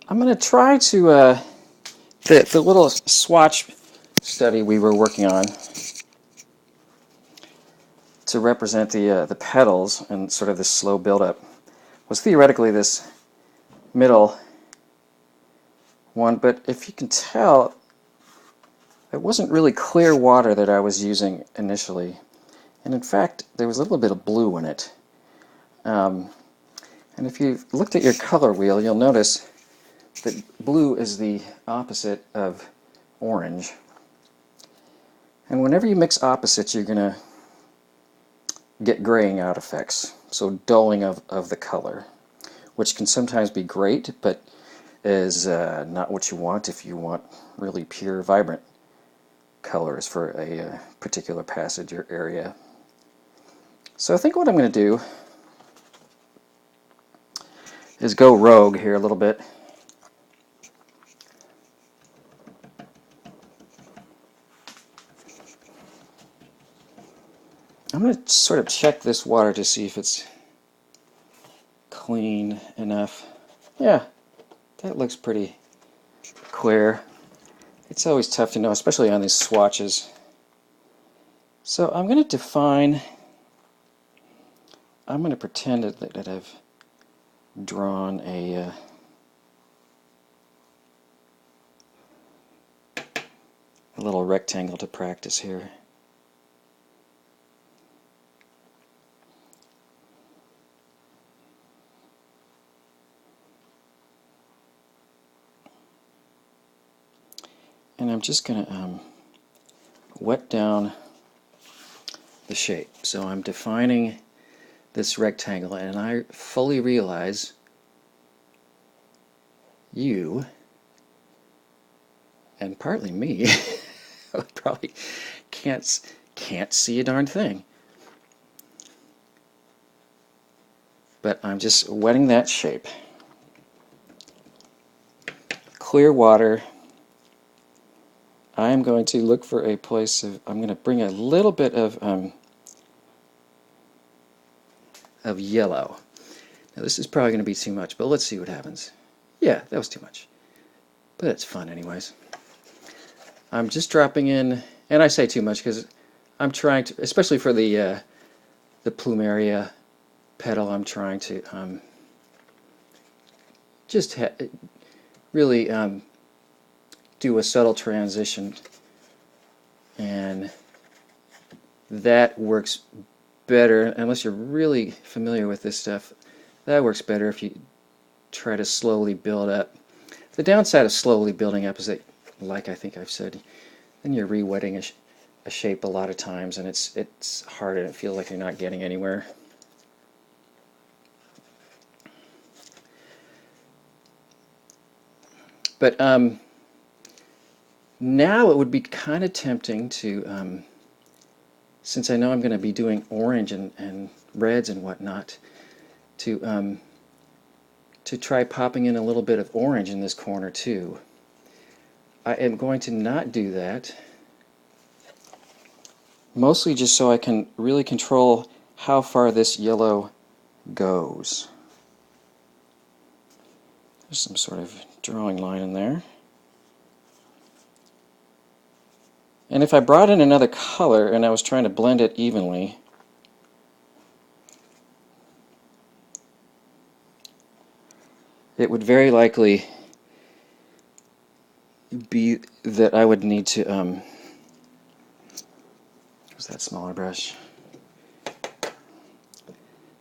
I'm going to try to, the little swatch study we were working on to represent the petals and sort of this slow buildup was theoretically this middle one, but if you can tell, it wasn't really clear water that I was using initially. And in fact, there was a little bit of blue in it. And if you've looked at your color wheel, you'll notice that blue is the opposite of orange. And whenever you mix opposites, you're going to get graying out effects, so dulling of the color, which can sometimes be great, but is not what you want if you want really pure, vibrant colors for a particular passage or area. So I think what I'm going to do is go rogue here a little bit. I'm going to sort of check this water to see if it's clean enough. Yeah, that looks pretty clear. It's always tough to know, especially on these swatches. So I'm going to define, I'm going to pretend that I've drawn a little rectangle to practice here. And I'm just going to wet down the shape. So I'm defining this rectangle, and I fully realize you, and partly me, probably can't see a darn thing. But I'm just wetting that shape. Clear water. I am going to look for a place of, I'm going to bring a little bit of yellow. Now this is probably going to be too much, but let's see what happens. Yeah, that was too much. But it's fun anyways. I'm just dropping in, and I say too much because I'm trying to, especially for the Plumeria petal, I'm trying to just really do a subtle transition, and that works better, unless you're really familiar with this stuff, that works better if you try to slowly build up. The downside of slowly building up is that, like I think I've said, then you're re-wetting a shape a lot of times, and it's hard and it feels like you're not getting anywhere. But now it would be kind of tempting to, since I know I'm going to be doing orange and reds and whatnot, to try popping in a little bit of orange in this corner too. I am going to not do that, mostly just so I can really control how far this yellow goes. There's some sort of drawing line in there. And if I brought in another color and I was trying to blend it evenly, it would very likely be that I would need to, where's that smaller brush?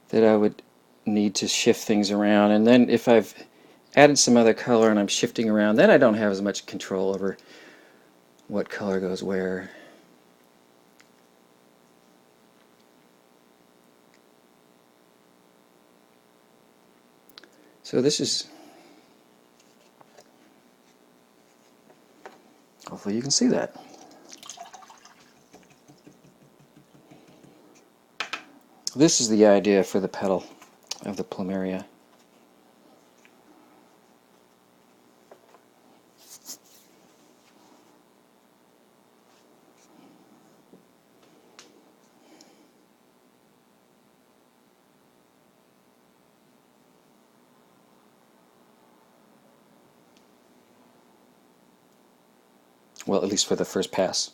That I would need to shift things around. And then if I've added some other color and I'm shifting around, then I don't have as much control over what color goes where. So this is, hopefully you can see that. This is the idea for the petal of the Plumeria. well, at least for the first pass.